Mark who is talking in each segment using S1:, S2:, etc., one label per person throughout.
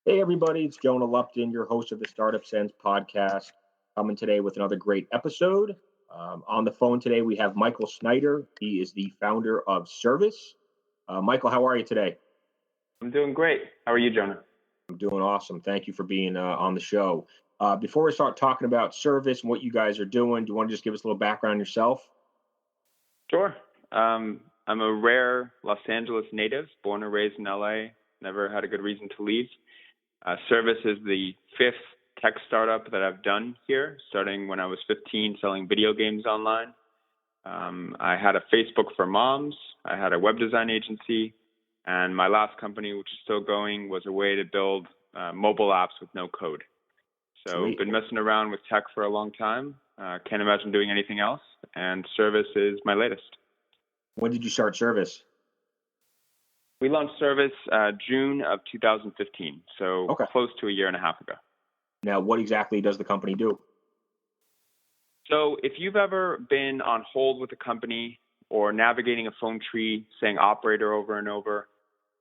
S1: Hey, everybody, it's Jonah Lupton, your host of the Startup Sense podcast, coming today with another great episode. On the phone today, we have Michael Schneider. He is the founder of Service. Michael, how are you today?
S2: I'm doing great. How are you, Jonah?
S1: I'm doing awesome. Thank you for being on the show. Before we start talking about Service and what you guys are doing, do you want to just give us a little background yourself?
S2: Sure. I'm a rare Los Angeles native, born and raised in LA, never had a good reason to leave. Service is the fifth tech startup that I've done here, starting when I was 15, selling video games online. I had a Facebook for moms. I had a web design agency. And my last company, which is still going, was a way to build mobile apps with no code. So I've been messing around with tech for a long time. Can't imagine doing anything else. And Service is my latest.
S1: When did you start Service?
S2: We launched Service June of 2015, so close to a year and a half ago.
S1: Now, what exactly does the company do?
S2: So if you've ever been on hold with a company or navigating a phone tree, saying operator over and over,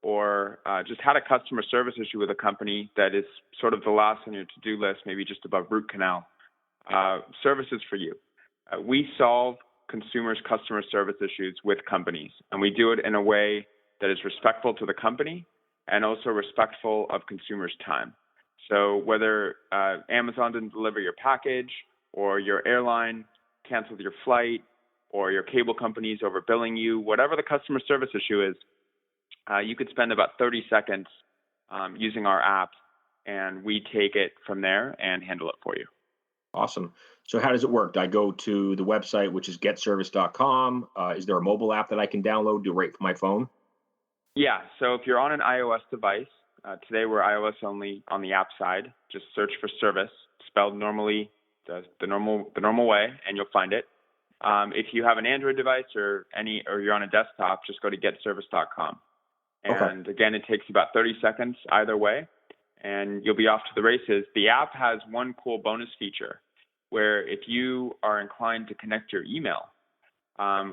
S2: or just had a customer service issue with a company that is sort of the last on your to-do list, maybe just above root canal, Service is for you. We solve consumers' customer service issues with companies, and we do it in a way that is respectful to the company and also respectful of consumers' time. So whether Amazon didn't deliver your package, or your airline canceled your flight, or your cable company's overbilling you, whatever the customer service issue is, you could spend about 30 seconds using our app, and we take it from there and handle it for you.
S1: Awesome. So how does it work? Do I go to the website, which is getservice.com? Is there a mobile app that I can download to right from my phone?
S2: Yeah. So if you're on an iOS device, today we're iOS only on the app side. Just search for Service, spelled normally the normal way, and you'll find it. If you have an Android device or you're on a desktop, just go to getservice.com. And again, it takes about 30 seconds either way, and you'll be off to the races. The app has one cool bonus feature where if you are inclined to connect your email,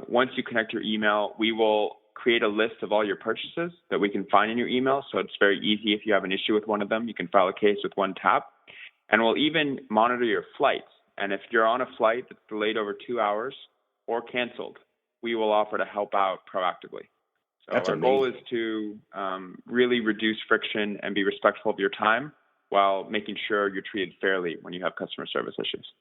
S2: once you connect your email, we will create a list of all your purchases that we can find in your email. So it's very easy. If you have an issue with one of them, you can file a case with one tap. And we'll even monitor your flights. And if you're on a flight that's delayed over 2 hours or canceled, we will offer to help out proactively. So
S1: That's
S2: our
S1: amazing.
S2: goal is to really reduce friction and be respectful of your time while making sure you're treated fairly when you have customer service issues.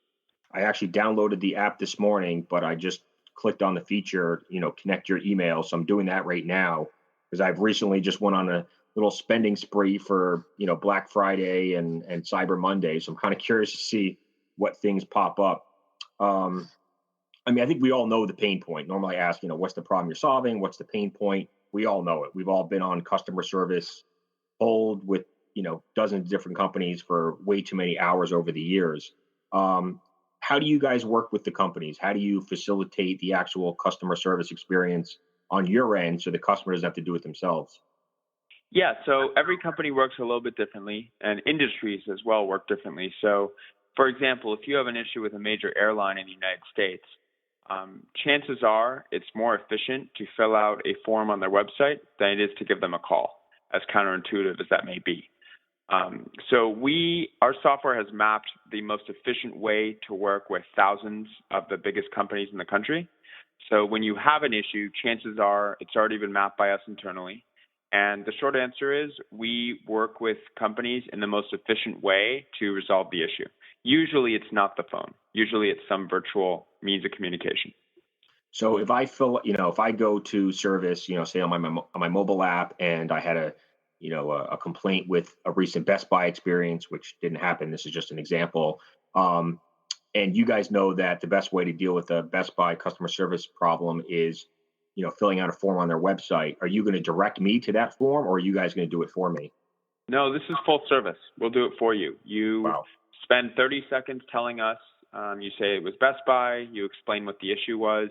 S1: I actually downloaded the app this morning, but I just clicked on the feature, connect your email. So I'm doing that right now because I've recently just went on a little spending spree for, Black Friday and Cyber Monday. So I'm kind of curious to see what things pop up. I think we all know the pain point. Normally I ask, what's the problem you're solving? What's the pain point? We all know it. We've all been on customer service hold with, dozens of different companies for way too many hours over the years. How do you guys work with the companies? How do you facilitate the actual customer service experience on your end so the customer doesn't have to do it themselves?
S2: Yeah, so every company works a little bit differently, and industries as well work differently. So, for example, if you have an issue with a major airline in the United States, chances are it's more efficient to fill out a form on their website than it is to give them a call, as counterintuitive as that may be. So our software has mapped the most efficient way to work with thousands of the biggest companies in the country. So when you have an issue, chances are it's already been mapped by us internally. And the short answer is we work with companies in the most efficient way to resolve the issue. Usually it's not the phone. Usually it's some virtual means of communication.
S1: So if I go to Service, say on my mobile app, and I had a complaint with a recent Best Buy experience, which didn't happen. This is just an example. And you guys know that the best way to deal with a Best Buy customer service problem is, filling out a form on their website. Are you going to direct me to that form, or are you guys going to do it for me?
S2: No, this is full service. We'll do it for you. You spend 30 seconds telling us, you say it was Best Buy, you explain what the issue was.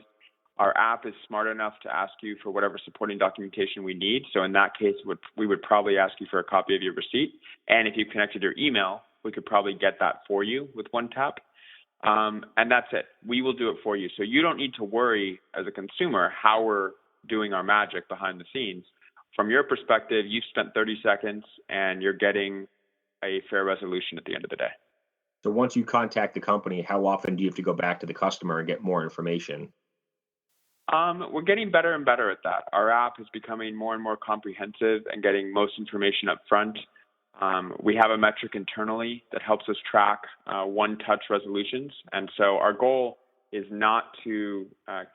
S2: Our app is smart enough to ask you for whatever supporting documentation we need. So in that case, we would probably ask you for a copy of your receipt. And if you connected your email, we could probably get that for you with one tap. And that's it. We will do it for you. So you don't need to worry as a consumer how we're doing our magic behind the scenes. From your perspective, you've spent 30 seconds and you're getting a fair resolution at the end of the day.
S1: So once you contact the company, how often do you have to go back to the customer and get more information?
S2: We're getting better and better at that. Our app is becoming more and more comprehensive and getting most information up front. We have a metric internally that helps us track one-touch resolutions. And so our goal is not to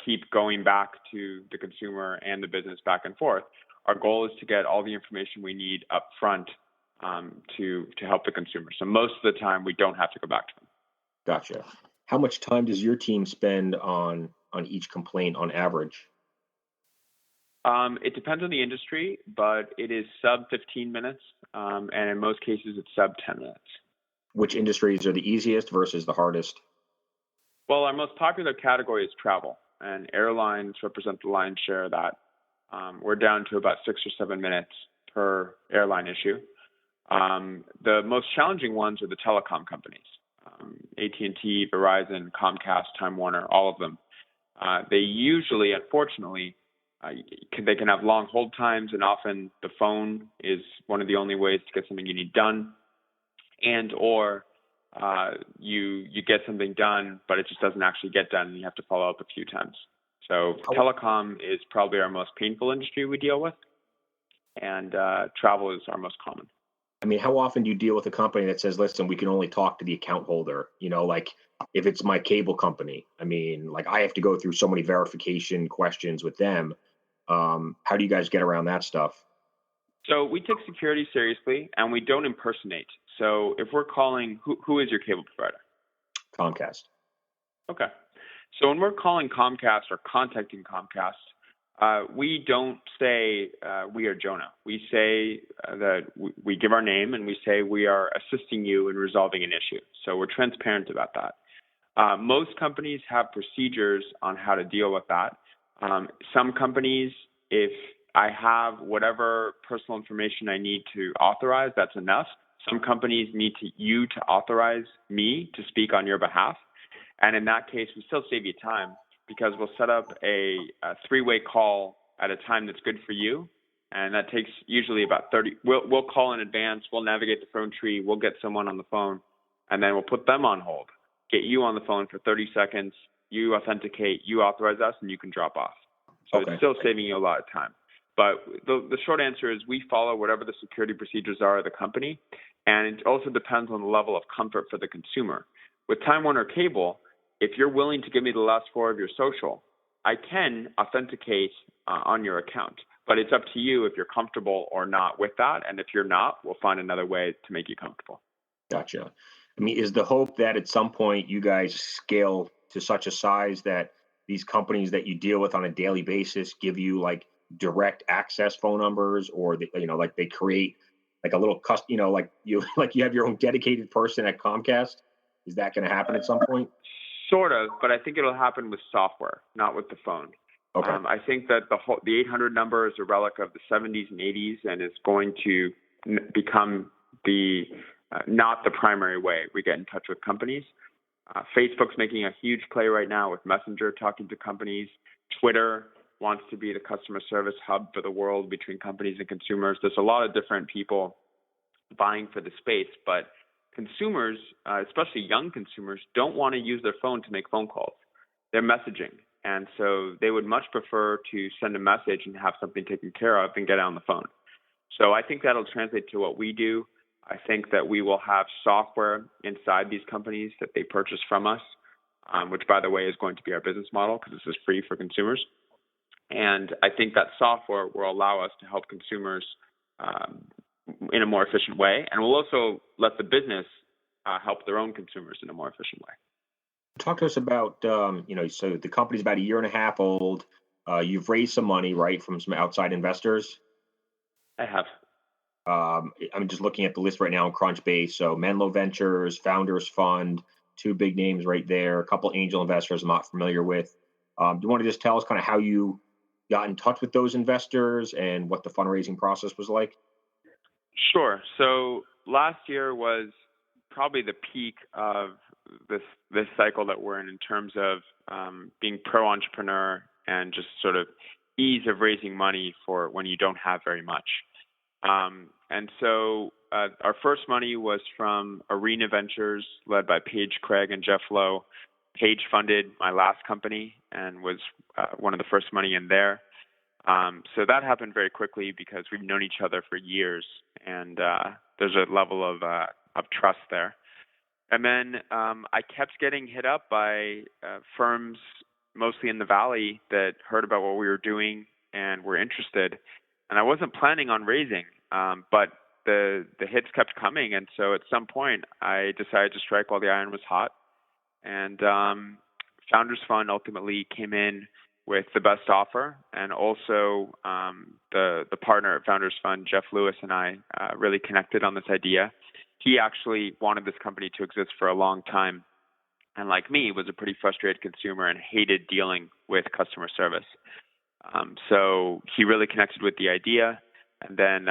S2: keep going back to the consumer and the business back and forth. Our goal is to get all the information we need up front to help the consumer. So most of the time, we don't have to go back to them.
S1: Gotcha. How much time does your team spend on each complaint on average?
S2: It depends on the industry, but it is sub 15 minutes, and in most cases, it's sub 10 minutes.
S1: Which industries are the easiest versus the hardest?
S2: Well, our most popular category is travel, and airlines represent the lion's share of that. We're down to about 6 or 7 minutes per airline issue. The most challenging ones are the telecom companies, AT&T, Verizon, Comcast, Time Warner, all of them. They usually, unfortunately, they can have long hold times, and often the phone is one of the only ways to get something you need done, and or you get something done, but it just doesn't actually get done, and you have to follow up a few times. So telecom is probably our most painful industry we deal with, and travel is our most common.
S1: I mean, how often do you deal with a company that says, listen, we can only talk to the account holder? You know, like if it's my cable company, I mean, like I have to go through so many verification questions with them. How do you guys get around that stuff?
S2: So we take security seriously, and we don't impersonate. So if we're calling, who is your cable provider?
S1: Comcast.
S2: Okay. So when we're calling Comcast or contacting Comcast, we don't say we are Jonah. We say that we give our name and we say we are assisting you in resolving an issue. So we're transparent about that. Most companies have procedures on how to deal with that. Some companies, if I have whatever personal information I need to authorize, that's enough. Some companies need you to authorize me to speak on your behalf. And in that case, we still save you time because we'll set up a three-way call at a time that's good for you. And that takes usually about 30. We'll call in advance. We'll navigate the phone tree. We'll get someone on the phone, and then we'll put them on hold, get you on the phone for 30 seconds. You authenticate, you authorize us, and you can drop off. So It's still saving you a lot of time. But the short answer is we follow whatever the security procedures are of the company, and it also depends on the level of comfort for the consumer. With Time Warner Cable, if you're willing to give me the last four of your social, I can authenticate on your account. But it's up to you if you're comfortable or not with that. And if you're not, we'll find another way to make you comfortable.
S1: Gotcha. I mean, is the hope that at some point you guys scale to such a size that these companies that you deal with on a daily basis give you like direct access phone numbers, or like they create like a little like you have your own dedicated person at Comcast? Is that going to happen at some point?
S2: Sort of, but I think it'll happen with software, not with the phone.
S1: Okay.
S2: I think that the 800 number is a relic of the 70s and 80s, and is going to become not the primary way we get in touch with companies. Facebook's making a huge play right now with Messenger talking to companies. Twitter wants to be the customer service hub for the world between companies and consumers. There's a lot of different people vying for the space, but consumers, especially young consumers, don't want to use their phone to make phone calls. They're messaging. And so they would much prefer to send a message and have something taken care of than get on the phone. So I think that'll translate to what we do. I think that we will have software inside these companies that they purchase from us, which, by the way, is going to be our business model because this is free for consumers. And I think that software will allow us to help consumers in a more efficient way. And we'll also let the business help their own consumers in a more efficient way.
S1: Talk to us about, so the company's about a year and a half old. You've raised some money, right, from some outside investors?
S2: I have.
S1: I'm just looking at the list right now on Crunchbase. So Menlo Ventures, Founders Fund, two big names right there, a couple angel investors I'm not familiar with. Do you want to just tell us kind of how you got in touch with those investors and what the fundraising process was like?
S2: Sure. So last year was probably the peak of this cycle that we're in terms of being pro-entrepreneur and just sort of ease of raising money for when you don't have very much. And so our first money was from Arena Ventures, led by Paige Craig and Jeff Lowe. Paige funded my last company and was one of the first money in there. So that happened very quickly because we've known each other for years, and there's a level of trust there. And then I kept getting hit up by firms, mostly in the Valley, that heard about what we were doing and were interested. And I wasn't planning on raising, but the hits kept coming. And so at some point, I decided to strike while the iron was hot. And Founders Fund ultimately came in with the best offer. And also the partner at Founders Fund, Jeff Lewis, and I really connected on this idea. He actually wanted this company to exist for a long time. And like me, was a pretty frustrated consumer and hated dealing with customer service. So he really connected with the idea. And then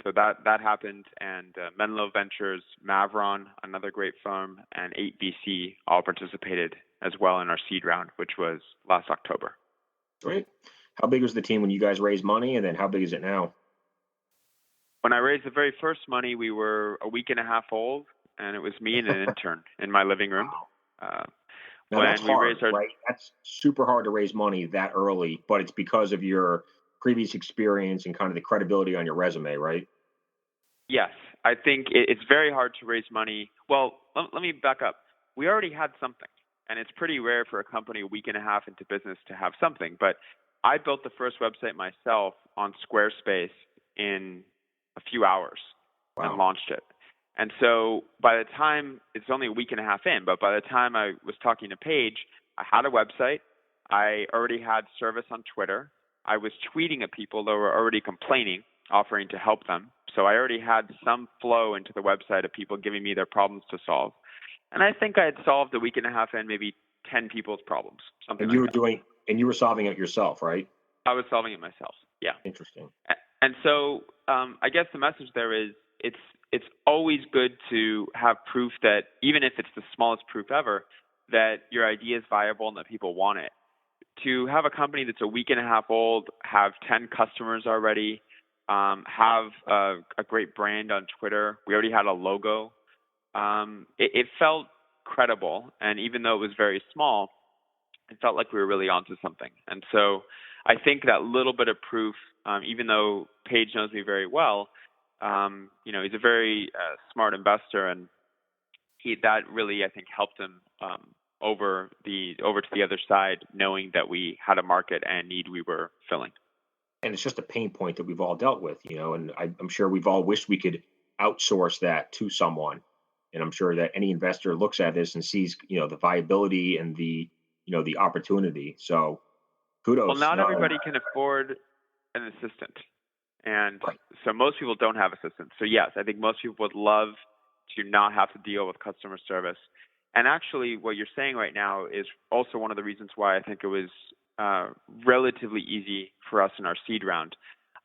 S2: so that happened. And Menlo Ventures, Maveron, another great firm, and 8BC all participated as well in our seed round, which was last October.
S1: Great. How big was the team when you guys raised money? And then how big is it now?
S2: When I raised the very first money, we were a week and a half old, and it was me and an intern in my living room.
S1: Now that's hard, right? That's super hard to raise money that early, but it's because of your previous experience and kind of the credibility on your resume, right?
S2: Yes. I think it's very hard to raise money. Well, let me back up. We already had something, and it's pretty rare for a company a week and a half into business to have something. But I built the first website myself on Squarespace in a few hours and launched it. And so by the time, it's only a week and a half in, but by the time I was talking to Paige, I had a website. I already had service on Twitter. I was tweeting at people that were already complaining, offering to help them. So I already had some flow into the website of people giving me their problems to solve. And I think I had solved a week and a half in maybe 10 people's problems, something like that.
S1: And you were solving it yourself, right?
S2: I was solving it myself. Yeah.
S1: Interesting.
S2: And so I guess the message there is it's always good to have proof that, even if it's the smallest proof ever, that your idea is viable and that people want it. To have a company that's a week and a half old, have 10 customers already, have a great brand on Twitter. We already had a logo. It felt credible. And even though it was very small, it felt like we were really onto something. And so I think that little bit of proof, even though Paige knows me very well, he's a very smart investor, and that really, I think, helped him over to the other side, knowing that we had a market and need we were filling.
S1: And it's just a pain point that we've all dealt with, and I'm sure we've all wished we could outsource that to someone. And I'm sure that any investor looks at this and sees, the viability and the opportunity. So kudos.
S2: Well, not everybody can afford an assistant. And so most people don't have assistants. So yes, I think most people would love to not have to deal with customer service. And actually what you're saying right now is also one of the reasons why I think it was relatively easy for us in our seed round.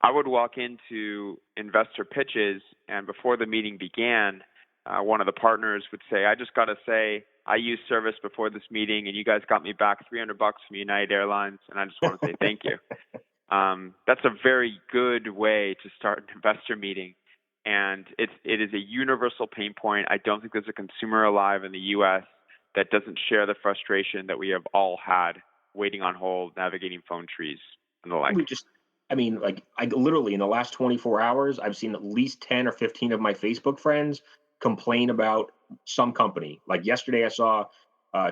S2: I would walk into investor pitches, and before the meeting began, one of the partners would say, I just got to say, I used Service before this meeting, and you guys got me back $300 from United Airlines, and I just want to say thank you. That's a very good way to start an investor meeting, and it is a universal pain point. I don't think there's a consumer alive in the U.S. that doesn't share the frustration that we have all had waiting on hold, navigating phone trees, and the like.
S1: I literally in the last 24 hours, I've seen at least 10 or 15 of my Facebook friends complain about some company. Like yesterday, I saw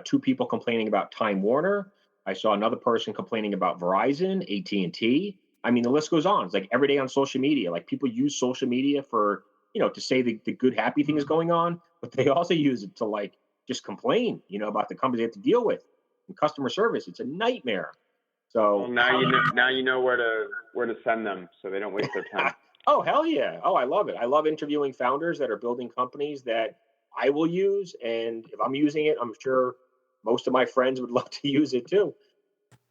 S1: 2 people complaining about Time Warner. I saw another person complaining about Verizon, AT&T. I mean, the list goes on. It's like every day on social media. Like people use social media for, to say the good, happy things going on, but they also use it to just complain, about the companies they have to deal with. And customer service, it's a nightmare. So
S2: now you know where to send them so they don't waste their time.
S1: Oh, hell yeah. Oh, I love it. I love interviewing founders that are building companies that I will use. And if I'm using it, I'm sure most of my friends would love to use it too.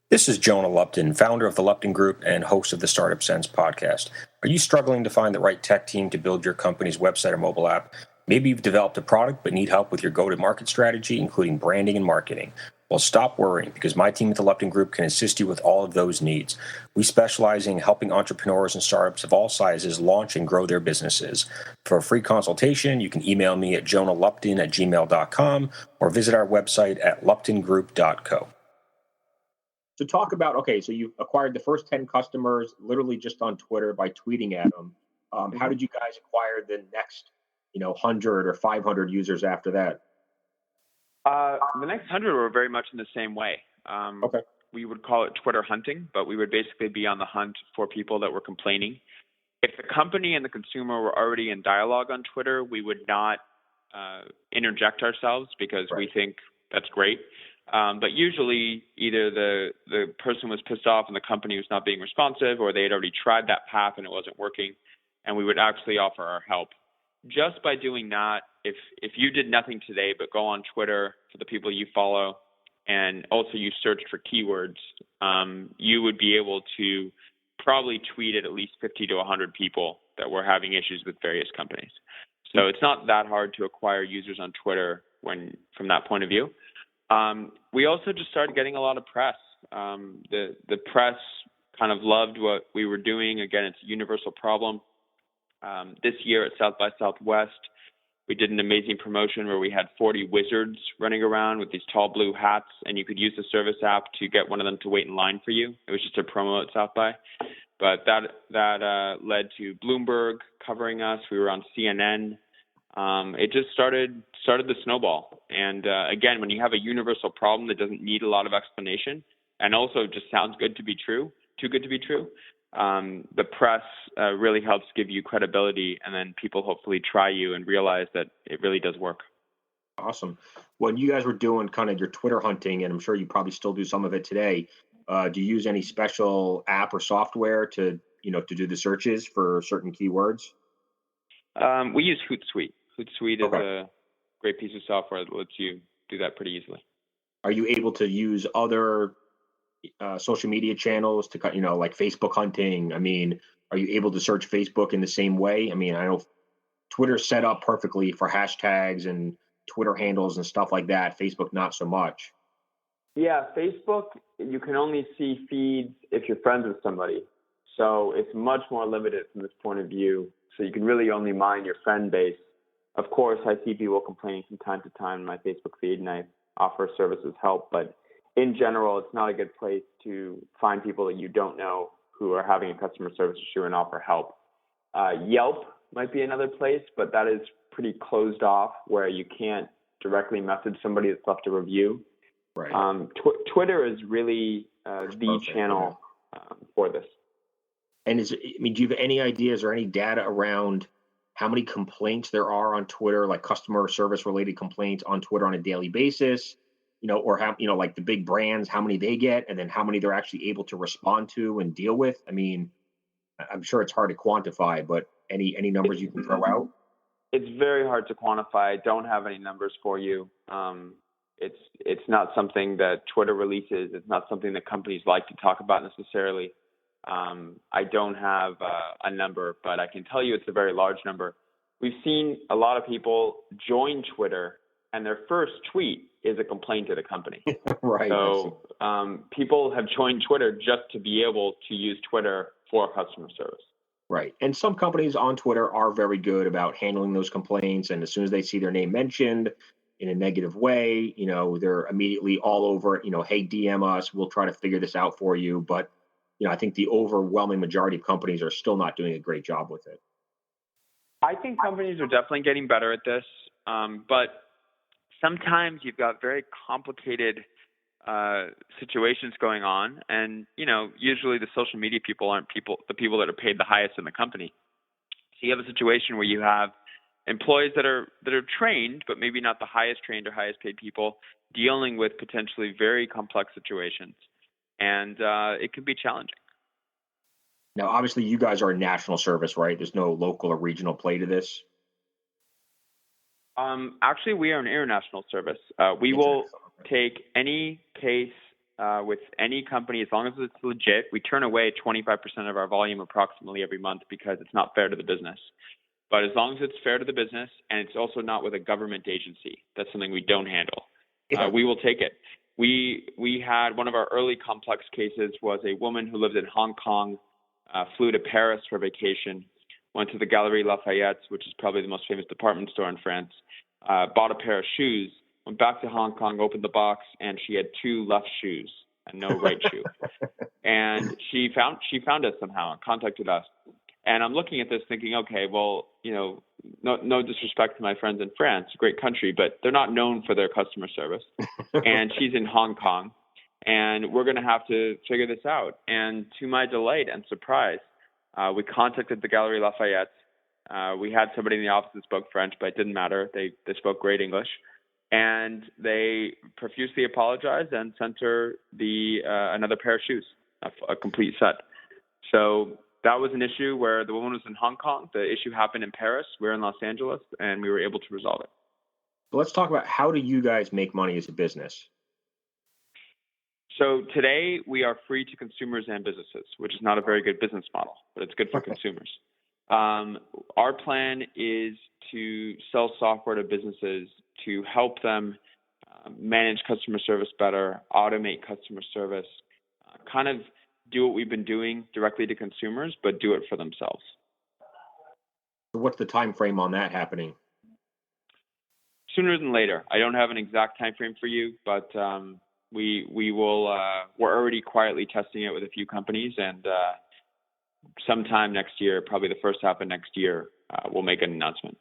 S1: This is Jonah Lupton, founder of the Lupton Group and host of the Startup Sense podcast. Are you struggling to find the right tech team to build your company's website or mobile app? Maybe you've developed a product but need help with your go-to-market strategy, including branding and marketing. Well, stop worrying because my team at the Lupton Group can assist you with all of those needs. We specialize in helping entrepreneurs and startups of all sizes launch and grow their businesses. For a free consultation, you can email me at jonalupton@gmail.com or visit our website at luptongroup.co. So talk about, okay, so you acquired the first 10 customers literally just on Twitter by tweeting at them. How did you guys acquire the next, 100 or 500 users after that?
S2: The next 100 were very much in the same way.
S1: Okay.
S2: We would call it Twitter hunting, but we would basically be on the hunt for people that were complaining. If the company and the consumer were already in dialogue on Twitter, we would not interject ourselves because we think that's great. But usually either the person was pissed off and the company was not being responsive, or they had already tried that path and it wasn't working, and we would actually offer our help. Just by doing that, if you did nothing today but go on Twitter for the people you follow and also you searched for keywords, you would be able to probably tweet at least 50 to 100 people that were having issues with various companies. So it's not that hard to acquire users on Twitter from that point of view. We also just started getting a lot of press. The press kind of loved what we were doing. Again, it's a universal problem. This year at South by Southwest, we did an amazing promotion where we had 40 wizards running around with these tall blue hats, and you could use the service app to get one of them to wait in line for you. It was just a promo at South by. But that led to Bloomberg covering us. We were on CNN. It just started the snowball. And again, when you have a universal problem that doesn't need a lot of explanation and also just sounds good to be true, too good to be true, the press really helps give you credibility, and then people hopefully try you and realize that it really does work.
S1: Awesome. When you guys were doing kind of your Twitter hunting, and I'm sure you probably still do some of it today, do you use any special app or software to do the searches for certain keywords?
S2: We use Hootsuite. Hootsuite is a great piece of software that lets you do that pretty easily.
S1: Are you able to use other social media channels to like Facebook hunting? I mean, are you able to search Facebook in the same way? I mean, I know Twitter's set up perfectly for hashtags and Twitter handles and stuff like that. Facebook, not so much.
S2: Yeah, Facebook, you can only see feeds if you're friends with somebody. So it's much more limited from this point of view. So you can really only mine your friend base. Of course, I see people complaining from time to time in my Facebook feed, and I offer services help. But in general, it's not a good place to find people that you don't know who are having a customer service issue and offer help. Yelp might be another place, but that is pretty closed off where you can't directly message somebody that's left a review.
S1: Right.
S2: Twitter is really the channel for this.
S1: And do you have any ideas or any data around how many complaints there are on Twitter, like customer service related complaints on Twitter on a daily basis? Or how, like the big brands, how many they get, and then how many they're actually able to respond to and deal with? I mean, I'm sure it's hard to quantify, but any numbers you can throw out?
S2: It's very hard to quantify. I don't have any numbers for you. It's not something that Twitter releases. It's not something that companies like to talk about necessarily. I don't have a number, but I can tell you it's a very large number. We've seen a lot of people join Twitter, and their first tweet is a complaint to the company.
S1: Right.
S2: So people have joined Twitter just to be able to use Twitter for customer service.
S1: Right. And some companies on Twitter are very good about handling those complaints. And as soon as they see their name mentioned in a negative way, they're immediately all over it. Hey, DM us. We'll try to figure this out for you. But, I think the overwhelming majority of companies are still not doing a great job with it.
S2: I think companies are definitely getting better at this. But sometimes you've got very complicated situations going on, and usually the social media people aren't the people that are paid the highest in the company. So you have a situation where you have employees that are trained, but maybe not the highest trained or highest paid people, dealing with potentially very complex situations, and it can be challenging.
S1: Now, obviously, you guys are a national service, right? There's no local or regional play to this.
S2: Actually, we are an international service. We will take any case with any company as long as it's legit. We turn away 25% of our volume approximately every month because it's not fair to the business. But as long as it's fair to the business and it's also not with a government agency, that's something we don't handle. We will take it. We had one of our early complex cases was a woman who lived in Hong Kong, flew to Paris for vacation, went to the Galeries Lafayette, which is probably the most famous department store in France, bought a pair of shoes, went back to Hong Kong, opened the box, and she had 2 left shoes and no right shoe. And she found us somehow and contacted us. And I'm looking at this thinking, okay, well, no disrespect to my friends in France, great country, but they're not known for their customer service. And she's in Hong Kong, and we're going to have to figure this out. And to my delight and surprise, we contacted the Galeries Lafayette. We had somebody in the office that spoke French, but it didn't matter. They spoke great English. And they profusely apologized and sent her another pair of shoes, a complete set. So that was an issue where the woman was in Hong Kong. The issue happened in Paris. We're in Los Angeles, and we were able to resolve it.
S1: So let's talk about, how do you guys make money as a business?
S2: So today we are free to consumers and businesses, which is not a very good business model, but it's good for consumers. Our plan is to sell software to businesses to help them manage customer service better, automate customer service, kind of do what we've been doing directly to consumers, but do it for themselves.
S1: What's the time frame on that happening?
S2: Sooner than later. I don't have an exact time frame for you, but we will. We're already quietly testing it with a few companies, and sometime next year, probably the first half of next year, we'll make an announcement.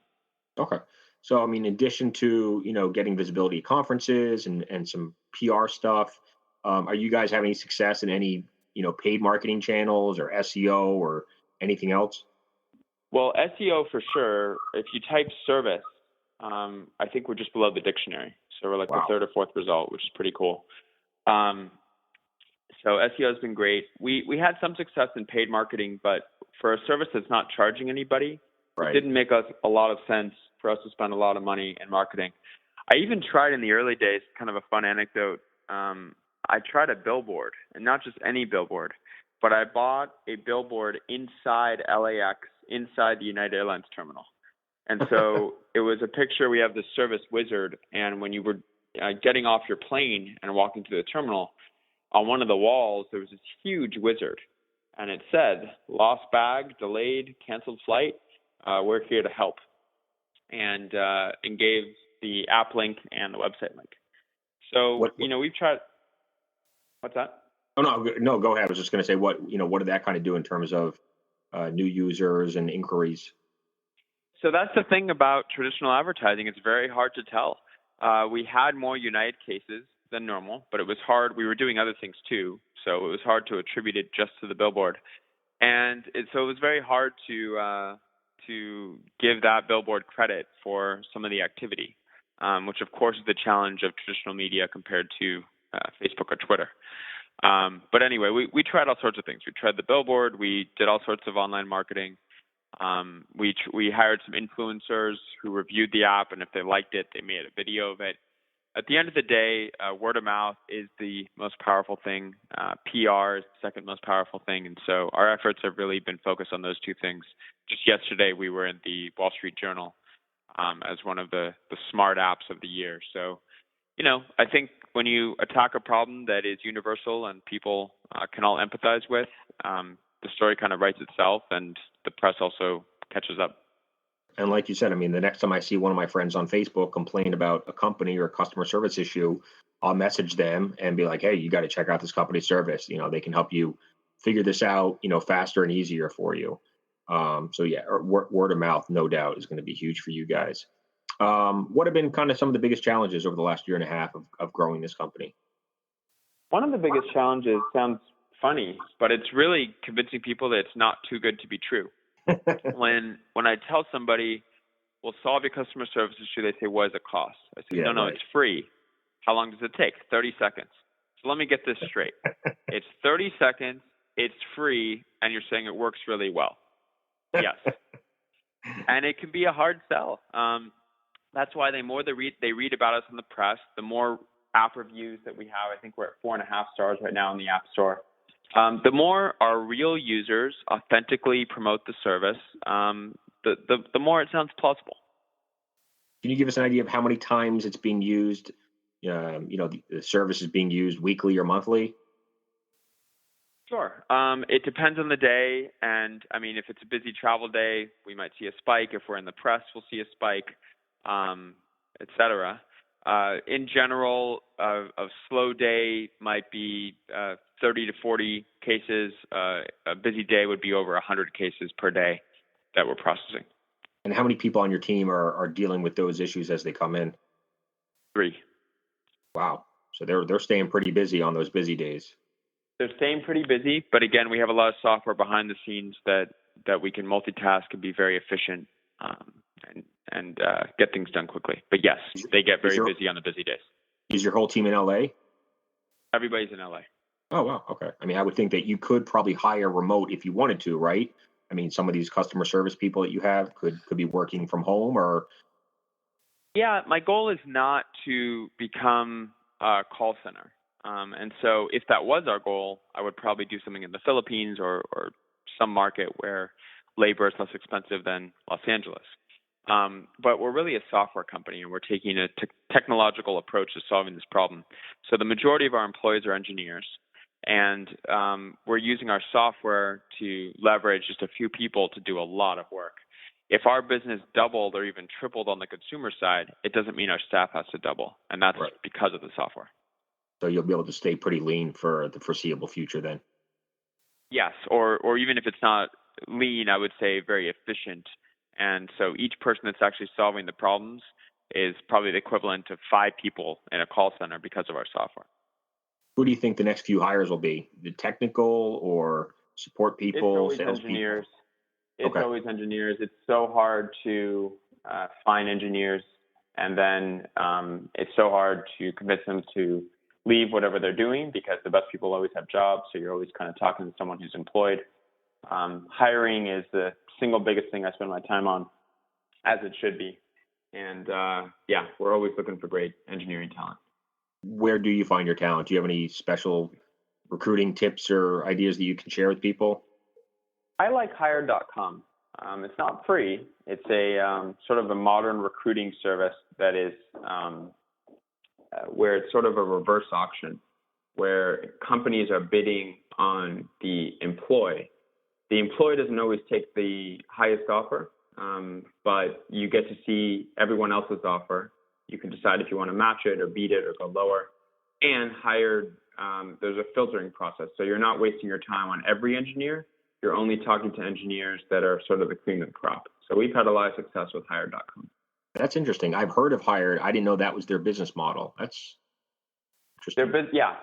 S1: Okay. So, I mean, in addition to, getting visibility at conferences and some PR stuff, are you guys having success in any, paid marketing channels or SEO or anything else?
S2: Well, SEO for sure. If you type service, I think we're just below the dictionary. So we're like the 3rd or 4th result, which is pretty cool. So SEO has been great. We had some success in paid marketing, but for a service that's not charging anybody, It didn't make us a lot of sense for us to spend a lot of money in marketing. I even tried in the early days, kind of a fun anecdote. I tried a billboard, and not just any billboard, but I bought a billboard inside LAX, inside the United Airlines terminal. And so it was a picture. We have the service wizard, and when you were getting off your plane and walking to the terminal, on one of the walls, there was this huge wizard, and it said, "Lost bag, delayed, canceled flight. We're here to help," and gave the app link and the website link. So, we've tried. What's that?
S1: Oh, no, go ahead. I was just going to say, what did that kind of do in terms of new users and inquiries?
S2: So that's the thing about traditional advertising. It's very hard to tell. We had more United cases than normal, but it was hard. We were doing other things too, so it was hard to attribute it just to the billboard. And so it was very hard to give that billboard credit for some of the activity, which of course is the challenge of traditional media compared to Facebook or Twitter. But anyway, we tried all sorts of things. We tried the billboard. We did all sorts of online marketing. We hired some influencers who reviewed the app, and if they liked it, they made a video of it. At the end of the day, word of mouth is the most powerful thing. PR is the second most powerful thing. And so our efforts have really been focused on those two things. Just yesterday, we were in the Wall Street Journal as one of the smart apps of the year. So, I think when you attack a problem that is universal and people can all empathize with, the story kind of writes itself, and the press also catches up.
S1: And like you said, I mean, the next time I see one of my friends on Facebook complain about a company or a customer service issue, I'll message them and be like, "Hey, you got to check out this company's service. They can help you figure this out, faster and easier for you." So yeah, word of mouth, no doubt, is going to be huge for you guys. What have been kind of some of the biggest challenges over the last year and a half of growing this company?
S2: One of the biggest challenges sounds funny, but it's really convincing people that it's not too good to be true. When I tell somebody, "We'll solve your customer service issue," they say, "What does it cost?" I say, No, it's free. How long does it take? 30 seconds. So let me get this straight. It's 30 seconds, it's free, and you're saying it works really well. Yes. And it can be a hard sell. That's why the more they read about us in the press, the more app reviews that we have. I think we're at 4.5 stars right now in the App Store. The more our real users authentically promote the service, the more it sounds plausible.
S1: Can you give us an idea of how many times it's being used the service is being used weekly or monthly?
S2: Sure. It depends on the day. And I mean, if it's a busy travel day, we might see a spike. If we're in the press, we'll see a spike, et cetera. In general, a slow day might be 30 to 40 cases. A busy day would be over 100 cases per day that we're processing.
S1: And how many people on your team are dealing with those issues as they come in?
S2: 3.
S1: Wow. So they're staying pretty busy on those busy days.
S2: They're staying pretty busy, but again, we have a lot of software behind the scenes that we can multitask and be very efficient and get things done quickly. But yes, they get very busy on the busy days.
S1: Is your whole team in LA?
S2: Everybody's in LA.
S1: Oh, wow. Okay. I mean, I would think that you could probably hire remote if you wanted to, right? I mean, some of these customer service people that you have could be working from home or.
S2: Yeah, my goal is not to become a call center. And so if that was our goal, I would probably do something in the Philippines or some market where labor is less expensive than Los Angeles. But we're really a software company, and we're taking a technological approach to solving this problem. So the majority of our employees are engineers, and we're using our software to leverage just a few people to do a lot of work. If our business doubled or even tripled on the consumer side, it doesn't mean our staff has to double, and that's right. Because of the software.
S1: So you'll be able to stay pretty lean for the foreseeable future then?
S2: Yes, or even if it's not lean, I would say very efficient. And so each person that's actually solving the problems is probably the equivalent of 5 people in a call center because of our software.
S1: Who do you think the next few hires will be? The technical or support people, sales
S2: engineers.
S1: People?
S2: It's always engineers. It's so hard to find engineers, and then it's so hard to convince them to leave whatever they're doing because the best people always have jobs, so you're always kind of talking to someone who's employed. Hiring is the single biggest thing I spend my time on, as it should be. And we're always looking for great engineering talent.
S1: Where do you find your talent? Do you have any special recruiting tips or ideas that you can share with people?
S2: I like Hire.com. It's not free. It's a sort of a modern recruiting service that is where it's sort of a reverse auction, where companies are bidding on the employee. The employee doesn't always take the highest offer, but you get to see everyone else's offer. You can decide if you want to match it or beat it or go lower. And there's a filtering process. So you're not wasting your time on every engineer. You're only talking to engineers that are sort of the cream of the crop. So we've had a lot of success with Hire.com.
S1: That's interesting. I've heard of Hire. I didn't know that was their business model. That's interesting.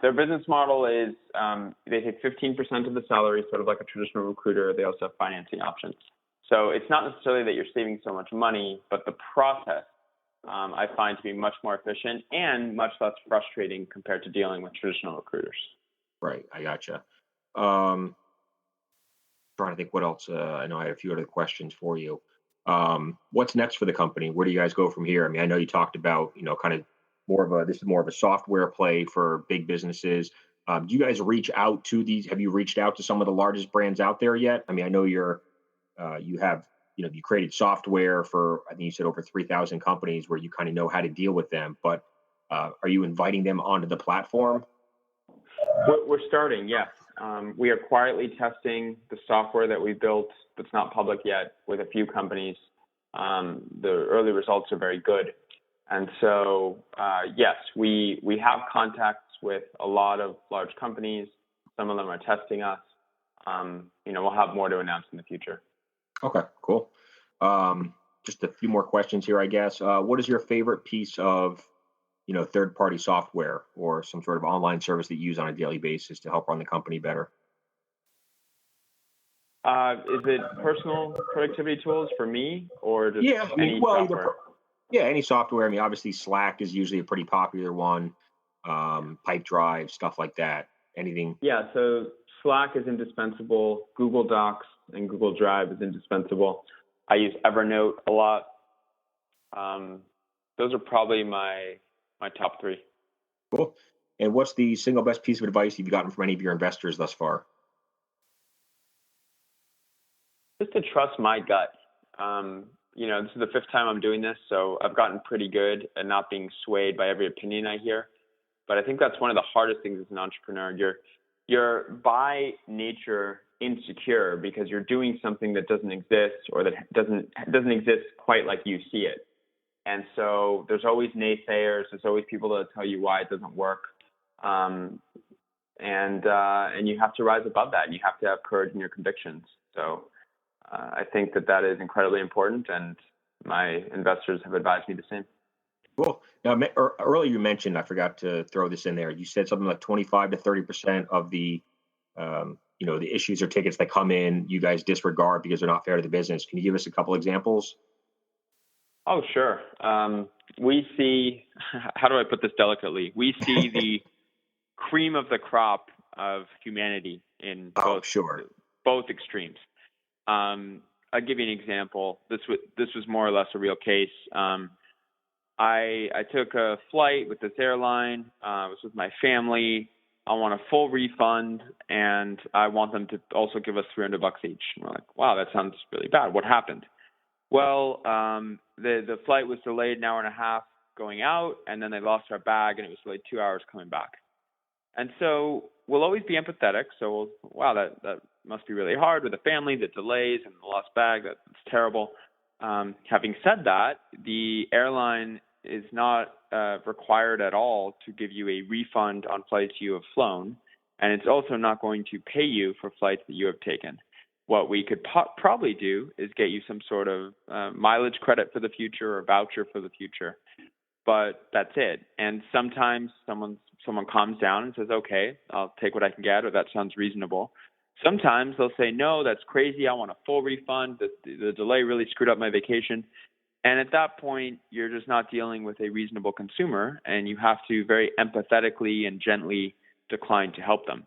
S2: Their business model is they take 15% of the salary, sort of like a traditional recruiter. They also have financing options. So it's not necessarily that you're saving so much money, but the process I find to be much more efficient and much less frustrating compared to dealing with traditional recruiters.
S1: Right. I gotcha. Trying to think what else. I know I have a few other questions for you. What's next for the company? Where do you guys go from here? I mean, I know you talked about, kind of this is more of a software play for big businesses. Do you guys reach out to have you reached out to some of the largest brands out there yet? I mean, I know you created software for, I think you said over 3,000 companies where you kind of know how to deal with them, but are you inviting them onto the platform?
S2: We're starting, yes. We are quietly testing the software that we built that's not public yet with a few companies. The early results are very good. And so, yes, we have contacts with a lot of large companies. Some of them are testing us. We'll have more to announce in the future.
S1: Okay, cool. Just a few more questions here, I guess. What is your favorite piece of third-party software or some sort of online service that you use on a daily basis to help run the company better?
S2: Is it personal productivity tools for me or just any software?
S1: Any software. I mean, obviously Slack is usually a pretty popular one. Pipedrive, stuff like that. Anything? Yeah,
S2: so Slack is indispensable. Google Docs and Google Drive is indispensable. I use Evernote a lot. Those are probably my top 3.
S1: Cool. And what's the single best piece of advice you've gotten from any of your investors thus far?
S2: Just to trust my gut. This is the fifth time I'm doing this, so I've gotten pretty good at not being swayed by every opinion I hear. But I think that's one of the hardest things as an entrepreneur. You're by nature insecure because you're doing something that doesn't exist, or that doesn't exist quite like you see it. And so there's always naysayers. There's always people that tell you why it doesn't work. And you have to rise above that, and you have to have courage in your convictions. So I think that is incredibly important, and my investors have advised me the same.
S1: Cool. Now, earlier you mentioned, I forgot to throw this in there. You said something like 25 to 30% of the, the issues or tickets that come in, you guys disregard because they're not fair to the business. Can you give us a couple examples?
S2: Oh, sure. We see, how do I put this delicately? We see the cream of the crop of humanity in both extremes. I'll give you an example. This was more or less a real case. I took a flight with this airline. I was with my family. I want a full refund, and I want them to also give us $300 each. And we're like, wow, that sounds really bad. What happened? Well, the flight was delayed an hour and a half going out, and then they lost our bag, and it was delayed 2 hours coming back. And so we'll always be empathetic. So, wow, that must be really hard with a family, the delays and the lost bag. That's terrible. Having said that, the airline is not required at all to give you a refund on flights you have flown, and it's also not going to pay you for flights that you have taken. What we could probably do is get you some sort of mileage credit for the future or voucher for the future, but that's it. And sometimes someone calms down and says, okay, I'll take what I can get, or that sounds reasonable. Sometimes they'll say, no, that's crazy. I want a full refund. The delay really screwed up my vacation. And at that point, you're just not dealing with a reasonable consumer, and you have to very empathetically and gently decline to help them.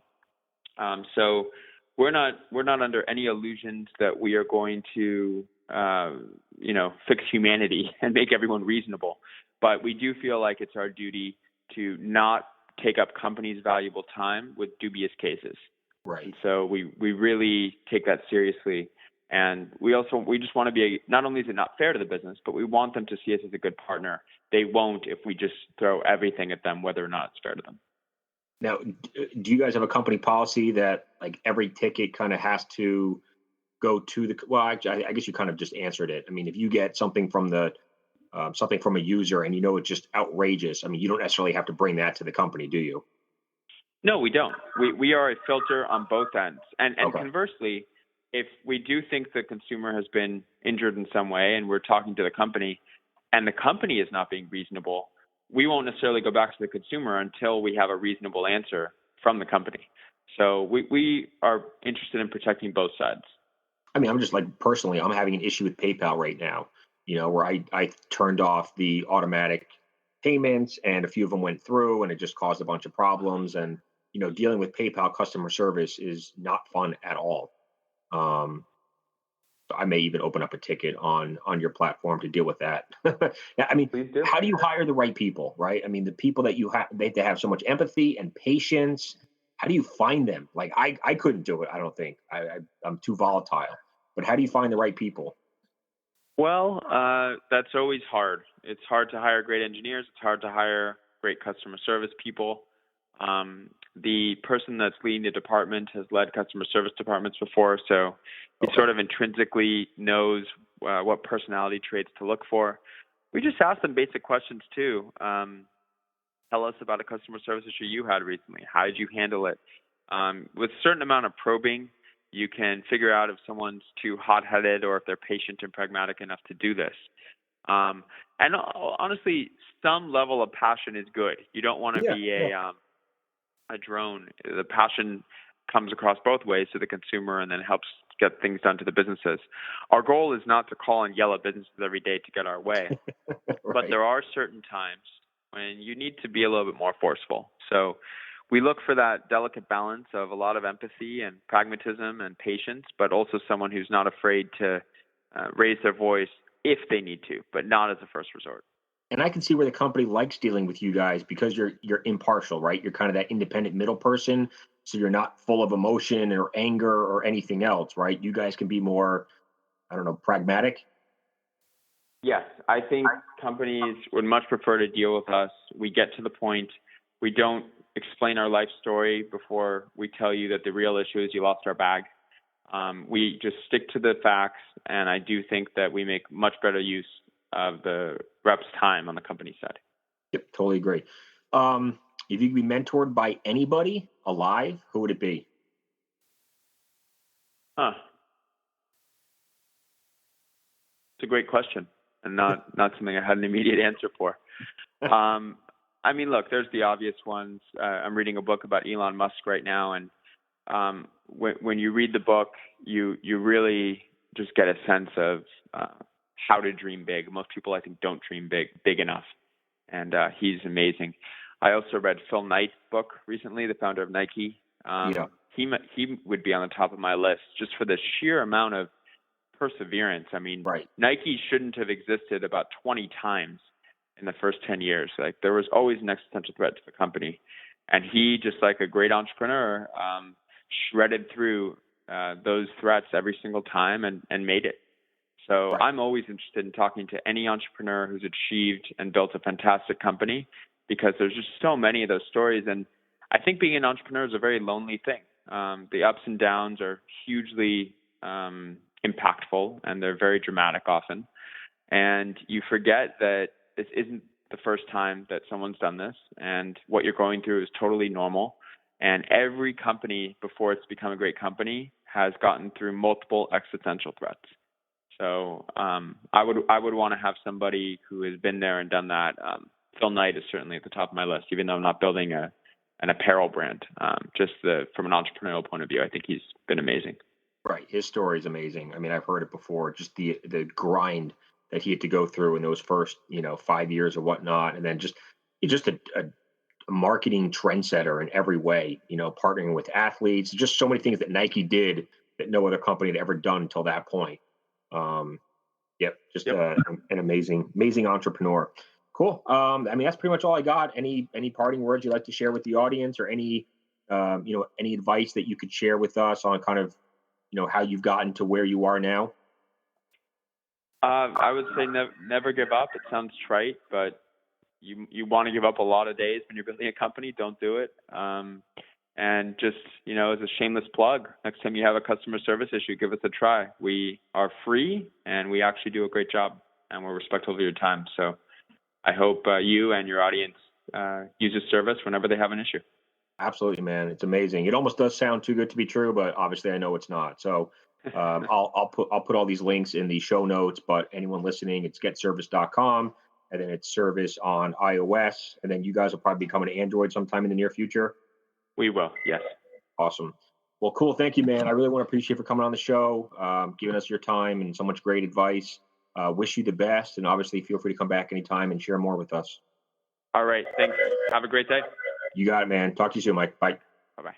S2: So we're not under any illusions that we are going to, fix humanity and make everyone reasonable. But we do feel like it's our duty to not take up companies' valuable time with dubious cases.
S1: Right.
S2: And so we really take that seriously. And we just want to be, not only is it not fair to the business, but we want them to see us as a good partner. They won't if we just throw everything at them, whether or not it's fair to them.
S1: Now, do you guys have a company policy that like every ticket kind of has to go to the, well, I guess you kind of just answered it. I mean, if you get something from something from a user and it's just outrageous, I mean, you don't necessarily have to bring that to the company, do you?
S2: No, we don't. We are a filter on both ends. And
S1: Okay.
S2: Conversely, if we do think the consumer has been injured in some way and we're talking to the company and the company is not being reasonable, we won't necessarily go back to the consumer until we have a reasonable answer from the company. So we are interested in protecting both sides.
S1: I mean, I'm just like personally, I'm having an issue with PayPal right now, where I turned off the automatic payments and a few of them went through and it just caused a bunch of problems. And, dealing with PayPal customer service is not fun at all. So I may even open up a ticket on your platform to deal with that. I mean, how do you hire the right people, right? I mean, the people that you have, they have so much empathy and patience. How do you find them? Like I couldn't do it. I don't think I'm too volatile, but how do you find the right people?
S2: Well, that's always hard. It's hard to hire great engineers. It's hard to hire great customer service people. The person that's leading the department has led customer service departments before, so he sort of intrinsically knows what personality traits to look for. We just ask them basic questions too. Tell us about a customer service issue you had recently. How did you handle it? With a certain amount of probing, you can figure out if someone's too hot-headed or if they're patient and pragmatic enough to do this. And honestly, some level of passion is good. You don't want to be a drone. The passion comes across both ways to the consumer and then helps get things done to the businesses. Our goal is not to call and yell at businesses every day to get our way,
S1: Right.
S2: But there are certain times when you need to be a little bit more forceful. So we look for that delicate balance of a lot of empathy and pragmatism and patience, but also someone who's not afraid to raise their voice if they need to, but not as a first resort.
S1: And I can see where the company likes dealing with you guys because you're impartial, right? You're kind of that independent middle person. So you're not full of emotion or anger or anything else, right? You guys can be more, I don't know, pragmatic.
S2: Yes, I think companies would much prefer to deal with us. We get to the point. We don't explain our life story before we tell you that the real issue is you lost our bag. We just stick to the facts, and I do think that we make much better use of the rep's time on the company side.
S1: Yep, totally agree. If you could be mentored by anybody alive, who would it be?
S2: It's a great question, and not something I had an immediate answer for. I mean, look, there's the obvious ones. I'm reading a book about Elon Musk right now, and when you read the book, you really just get a sense of how to dream big. Most people, I think, don't dream big enough, and he's amazing. I also read Phil Knight's book recently, the founder of Nike.
S1: Yeah.
S2: He would be on the top of my list just for the sheer amount of perseverance. I mean,
S1: Right.
S2: Nike shouldn't have existed about 20 times in the first 10 years. Like, there was always an existential threat to the company. And he, just like a great entrepreneur, shredded through those threats every single time and made it. So
S1: Right.
S2: I'm always interested in talking to any entrepreneur who's achieved and built a fantastic company, because there's just so many of those stories. And I think being an entrepreneur is a very lonely thing. The ups and downs are hugely impactful, and they're very dramatic often. And you forget that this isn't the first time that someone's done this, and what you're going through is totally normal. And every company before it's become a great company has gotten through multiple existential threats. So I would want to have somebody who has been there and done that. Phil Knight is certainly at the top of my list, even though I'm not building an apparel brand. From an entrepreneurial point of view, I think he's been amazing.
S1: Right. His story is amazing. I mean, I've heard it before, just the grind that he had to go through in those first, 5 years or whatnot. And then just a marketing trendsetter in every way, partnering with athletes, just so many things that Nike did that no other company had ever done until that point. An amazing entrepreneur. Cool. I mean, that's pretty much all I got. Any parting words you'd like to share with the audience, or any advice that you could share with us on kind of, how you've gotten to where you are now?
S2: I would say never give up. It sounds trite, but you want to give up a lot of days when you're building a company. Don't do it. And just, as a shameless plug, next time you have a customer service issue, give us a try. We are free, and we actually do a great job, and we're respectful of your time. So I hope you and your audience use this service whenever they have an issue.
S1: Absolutely, man. It's amazing. It almost does sound too good to be true, but obviously I know it's not. So I'll put all these links in the show notes, but anyone listening, it's getservice.com, and then it's service on iOS, and then you guys will probably be coming to Android sometime in the near future.
S2: We will, yes.
S1: Awesome. Well, cool. Thank you, man. I really want to appreciate for coming on the show, giving us your time and so much great advice. Wish you the best, and obviously feel free to come back anytime and share more with us.
S2: All right. Thanks. Have a great day.
S1: You got it, man. Talk to you soon, Mike. Bye.
S2: Bye-bye.